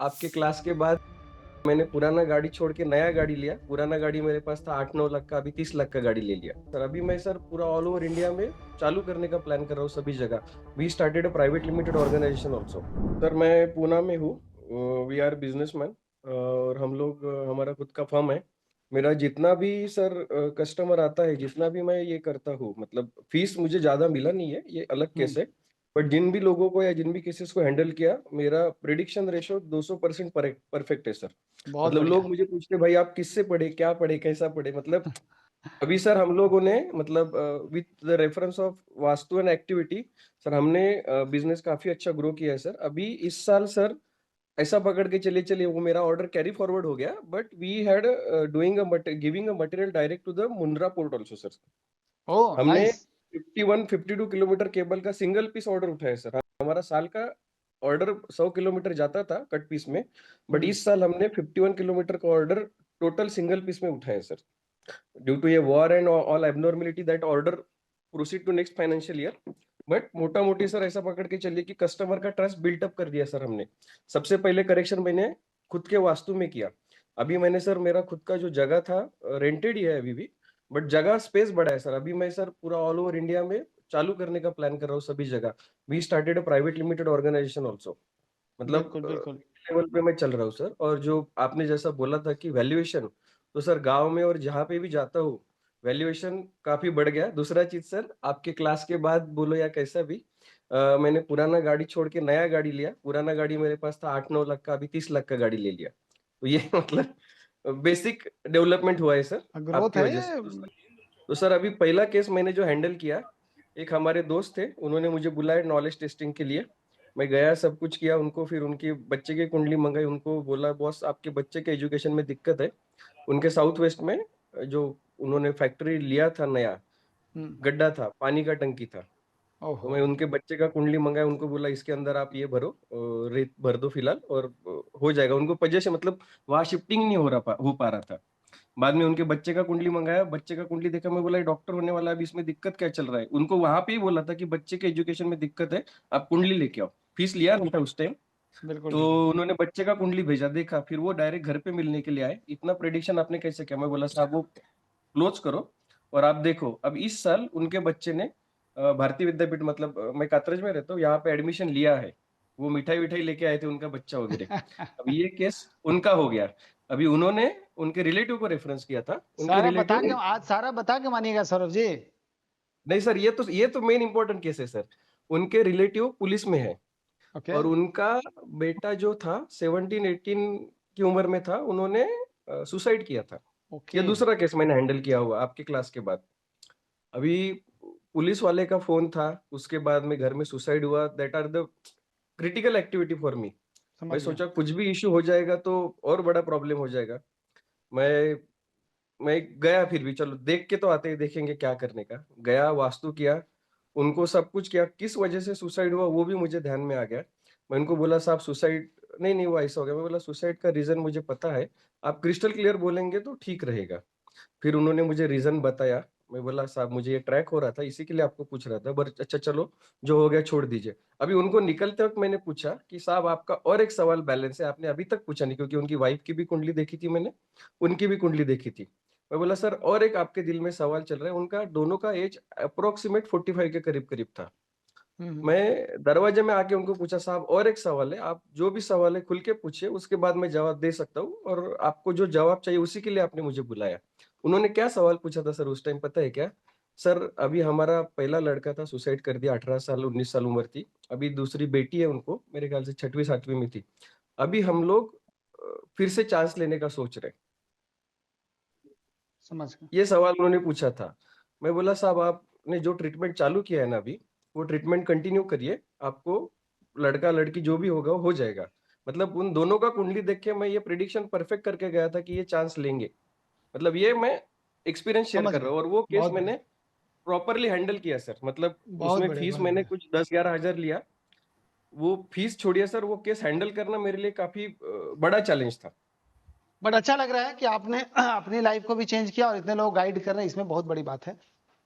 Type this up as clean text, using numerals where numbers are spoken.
आपके क्लास के बाद मैंने पुराना गाड़ी छोड़ के नया गाड़ी लिया। पुराना गाड़ी मेरे पास था 8-9 लाख का, अभी 30 लाख का गाड़ी ले लिया। सर अभी मैं सर पूरा ऑल ओवर इंडिया में चालू करने का प्लान कर रहा हूँ सभी जगह। We started a private limited organisation also. Sir मैं पूना में हूँ। वी आर बिजनेसमैन और हम लोग हमारा खुद का फर्म है। मेरा जितना भी सर कस्टमर आता है, जितना भी मैं ये करता हूँ, मतलब फीस मुझे ज्यादा मिला नहीं है, ये अलग हुँ, केस है। बट जिन भी लोगों को या जिन भी केसेस को हैंडल किया, मेरा प्रिडिक्शन रेशो 200% परफेक्ट है सर। बहुत मतलब लोग बढ़िया। मुझे पूछते भाई आप किससे पढ़े, क्या पढ़े, कैसा पढ़े, मतलब अभी सर हम लोगों ने मतलब with the reference of vastu and activity, sir हमने बिजनेस काफी अच्छा ग्रो किया है सर। अभी इस साल सर ऐसा पकड़ के चलिए चलिए वो मेरा ऑर्डर कैरी फॉरवर्ड हो गया, but we had doing giving a material direct to the Mundra port also sir. Oh! हमने नाइस। 51-52 किलोमीटर केबल का सिंगल पीस ऑर्डर उठाया सर। हमारा साल का ऑर्डर 100 किलोमीटर जाता था कट पीस में, बट हुँ, इस साल हमने 51 किलोमीटर का ऑर्डर टोटल सिंगल पीस में उठाया सर। ड्यू टू ये war and all abnormality that order proceed to next financial year. But मोटा मोटी सर ऐसा पकड़ के चलिए कि कस्टमर का ट्रस्ट बिल्टअप कर दिया सर हमने। सबसे पहले करेक्शन मैंने खुद के वास्तु में किया। अभी मैंने सर मेरा खुद का जो जगह था, रेंटेड ही है अभी भी, बट जगह स्पेस बड़ा है सर। अभी मैं सर पूरा ऑल ओवर इंडिया में चालू करने का प्लान कर रहा हूँ सभी जगह। We started a private limited organisation also. मतलब बिल्कुल, बिल्कुल। लेवल पे मैं चल रहा हूँ सर। और जो आपने जैसा बोला था कि वैल्यूएशन, तो सर गांव में और जहाँ पे भी जाता हूँ, वैल्यूएशन काफी बढ़ गया। दूसरा चीज सर, आपके क्लास के बाद बोलो या कैसा भी, मैंने पुराना गाड़ी छोड़ के नया गाड़ी लिया। पुराना गाड़ी मेरे पास था 8-9 लाख का, अभी 30 लाख का गाड़ी ले लिया। तो ये मतलब बेसिक डेवलपमेंट हुआ है सर ग्रोथ आपकी है वजह से। ये। तो सर अभी पहला केस मैंने जो हैंडल किया, एक हमारे दोस्त थे, उन्होंने मुझे बुलाया नॉलेज टेस्टिंग के लिए। मैं गया, सब कुछ किया उनको, फिर उनके बच्चे की कुंडली मंगाई, उनको बोला बॉस आपके बच्चे के एजुकेशन में दिक्कत है। उनके साउथ वेस्ट में जो उन्होंने फैक्ट्री लिया था नया, हुँ, गड्ढा था, पानी का टंकी था। तो ओहो! मैं उनके बच्चे का कुंडली मंगाया, उनको बोला इसके अंदर आप ये भरो, रेत भर दो फिलहाल, और हो जाएगा। उनको पजेशन मतलब वहां शिफ्टिंग नहीं हो पा रहा था। बाद में उनके बच्चे का कुंडली मंगाया, बच्चे का कुंडली देखा, मैं बोला ये डॉक्टर होने वाला है, अभी इसमें दिक्कत क्या चल रहा है। उनको वहां पे ही बोला था कि बच्चे के एजुकेशन में दिक्कत है, आप कुंडली लेके आओ। फीस लिया नहीं था उस टाइम। बिल्कुल तो ठीक है। उन्होंने बच्चे का कुंडली भेजा, देखा, फिर वो डायरेक्ट घर पे मिलने के लिए आए। इतना प्रेडिक्शन आपने कैसे किया? मैं बोला साहब वो क्लोज करो और आप देखो। अब इस साल उनके बच्चे ने भारतीय विद्यापीठ, मतलब मैं कात्रज में रहता हूँ, यहाँ पे एडमिशन लिया है। वो मिठाई विठाई लेके आए थे उनका बच्चा वगैरह। अब ये केस उनका हो गया। अभी उन्होंने उनके रिलेटिव को रेफरेंस किया था, उनके सारा बता रिलेटिव। के आज सारा बता के मानिएगा सौरभ जी। नहीं सर, ये तो मेन इंपॉर्टेंट केस है सर। उनके रिलेटिव पुलिस में है, ओके, और उनका बेटा जो था 17-18 की उम्र में था, उन्होंने सुसाइड किया था। ये ओके। दूसरा केस मैंने हैंडल किया हुआ आपके क्लास के बाद। अभी पुलिस वाले का फोन था, उसके बाद में घर में सुसाइड हुआ। That are the critical activity for me. मैं समझ गया। सोचा कुछ भी इश्यू हो जाएगा तो और बड़ा प्रॉब्लम हो जाएगा। मैं मैं गया, फिर भी चलो देख के तो आते ही, देखेंगे क्या करने का। गया, वास्तु किया, उनको सब कुछ किया। किस वजह से सुसाइड हुआ वो भी मुझे ध्यान में आ गया। मैं उनको बोला साहब सुसाइड नहीं नहीं वो ऐसा हो गया। मैं बोला सुसाइड का रीजन मुझे पता है, आप क्रिस्टल क्लियर बोलेंगे तो ठीक रहेगा। फिर उन्होंने मुझे रीजन बताया। मैं बोला साहब मुझे ये ट्रैक हो रहा था, इसी के लिए आपको पूछ रहा था, बट अच्छा चलो, जो हो गया छोड़ दीजिए। अभी उनको निकलते वक्त मैंने पूछा कि साहब आपका और एक सवाल बैलेंस है, आपने अभी तक पूछा नहीं, क्योंकि उनकी वाइफ की भी कुंडली देखी थी मैंने, उनकी भी कुंडली देखी थी। मैं बोला सर और एक आपके दिल में सवाल चल रहा है। उनका दोनों का एज अप्रोक्सीमेट 45 के करीब करीब था। हुँ, हुँ। मैं दरवाजे में आके उनको पूछा साहब और एक सवाल है, आप जो भी सवाल है खुल के पूछिए, उसके बाद मैं जवाब दे सकता हूँ, और आपको जो जवाब चाहिए उसी के लिए आपने मुझे बुलाया। उन्होंने क्या सवाल पूछा था सर उस टाइम पता है क्या? सर अभी हमारा पहला लड़का था, सुसाइड कर दिया, 18 साल 19 साल उम्र थी। अभी दूसरी बेटी है उनको, मेरे ख्याल से 6वीं 7वीं में थी। अभी हम लोग फिर से चांस लेने का सोच रहे हैं। समझ गया। ये सवाल उन्होंने पूछा था। मैं बोला साहब आपने जो ट्रीटमेंट चालू किया है ना अभी, वो ट्रीटमेंट कंटिन्यू करिए, आपको लड़का लड़की जो भी होगा वो हो जाएगा। मतलब उन दोनों का कुंडली देख के मैं ये प्रिडिक्शन परफेक्ट करके गया था कि ये चांस लेंगे। मतलब ये मैं एक्सपीरियंस शेयर समझ कर गया। रहा हूँ, और वो केस बहुत बढ़िया, मैंने प्रॉपरली हैंडल किया सर। मतलब बहुत उसमें बढ़िया, फीस बहुत मैंने बढ़िया। कुछ 10-11 हजार लिया। वो फीस छोड़िए सर, वो केस हैंडल करना मेरे लिए काफी बड़ा चैलेंज था। बट अच्छा लग रहा है कि आपने अपनी लाइफ़ को भी चेंज किया और इतने लोग गाइड कर रहे हैं, इसमें बहुत बड़ी बात है।